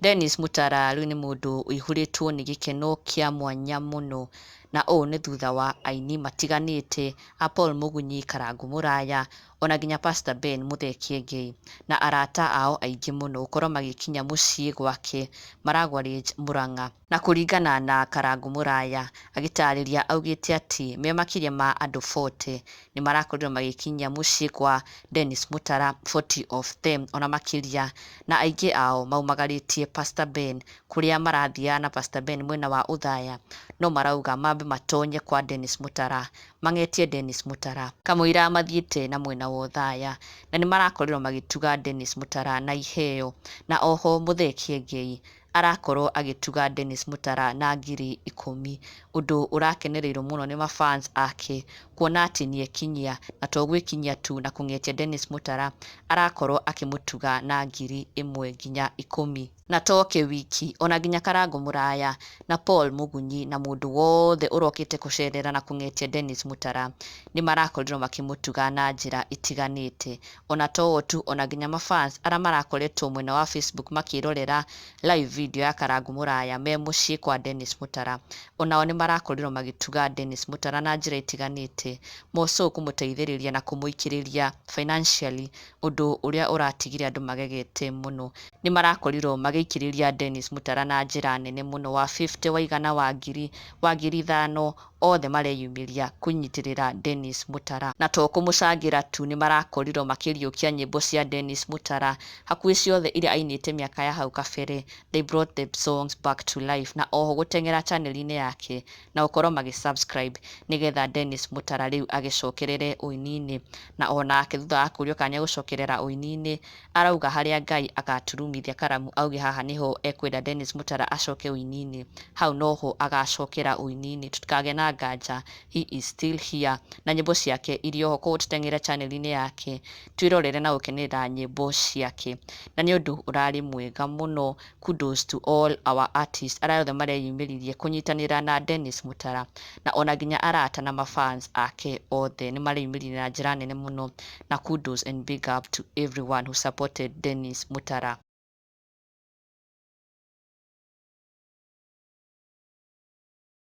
Dennis Mutara rĩu nĩ mũndũ ũihũrĩtwo nĩ gĩkeno kĩa mwanya mũno, na ũũ nĩ thutha wa aini matiganĩte a Paul Mũgunyi, Karangũ Mũraya, ona nginya Pastor Ben Mũthee Kiengei na arata ao aingĩ mũno gũkorwo magĩkinya mũciĩ gwake Maragwa Range, Mũrang'a. Na kũringana na Karangũ Mũraya agĩtarĩria, augĩte atĩ me makĩria ma andũ 40 nĩ marakorirwo magĩkinya mũciĩ kwa Dennis Mutara, 40 of them ona makĩria, na aingĩ ao maumagarĩtie Pastor Ben, kũrĩa marathiaga na Pastor Ben mwena wa Uthaya, no marauga mambe matonye kwa Dennis Mutara, mang'etie Dennis Mutara, kamũira mathiĩte na mwena wa Uthaya, na nĩ marakorirwo magĩtuga Dennis Mutara na iheo. Na oho Mũthee Kiengei arakorwo agĩtuga Dennis Mutara na ngiri 10, ũndũ ũrakenereirwo mũno nĩ mafans ake, kuona atĩ nĩekinyia, na to gwĩkinyia tu na kũng'etia Dennis Mutara, arakorwo akĩmũtuga na ngiri 1 nginya 10. Na toke wiki, ona nginya Karangũ Mũraya na Paul Mũgunyi na mũndũ wothe ũrokĩte gũcerera na kũng'etia Dennis Mutara nĩ marakorirwo makĩmũtuga na njĩra itiganĩte. Ona to tu, ona nginya mafans arĩa marakoretwo mwena wa Facebook makĩrorera live video ya Karangũ Mũraya me mũciĩ kwa Dennis Mutara, onao nĩ marakorirwo magĩtuga Dennis Mutara na njĩra itiganĩte, moco kũmũteithĩrĩria na kũmũikĩrĩria financially, ũndũ ũrĩa ũratigire andũ magegete mũno. Nĩ marakorirwo magĩikĩrĩria Dennis Mutara na njĩra nene mũno, wa 50, wa 100, wa ngiri 5, othe mareyumĩria kũnyitĩrĩra Dennis Mutara. Na to kũmũcangĩra tu, nĩ marakorirwo makĩriũkia nyĩmbo cia Dennis Mutara hakuhĩ ciothe iria ainĩte mĩaka ya hau kabere. They brought the songs back to life, na oho gũteng'era channel-inĩ yake na gũkorwo magĩ-subscribe nĩgetha Dennis Mutara rĩu agĩcokerere ũini-inĩ. Na onake thutha wa kũrio kanya gũcokerera ũini-inĩ, arauga harĩa Ngai agaturumithia karamu, auge haha nĩho ekwenda Dennis Mutara acoke ũini-inĩ, hau noho agacokera ũini-inĩ, tutikagĩe na nganja, he is still here. Na nyĩmbo ciake iria oho koguo tũteng'ere channel-inĩ yake twĩrorere na gũkenerera nyĩmbo ciake, na nĩ ũndũ ũrarĩ mwega mũno. Kudos to all our artists arĩa othe mareyumĩririe kũnyitanĩra na Dennis Mutara, na ona nginya arata na mafans ake othe nĩ mareyumĩririe na njĩra nene mũno, na kudos and big up to everyone who supported Dennis Mutara.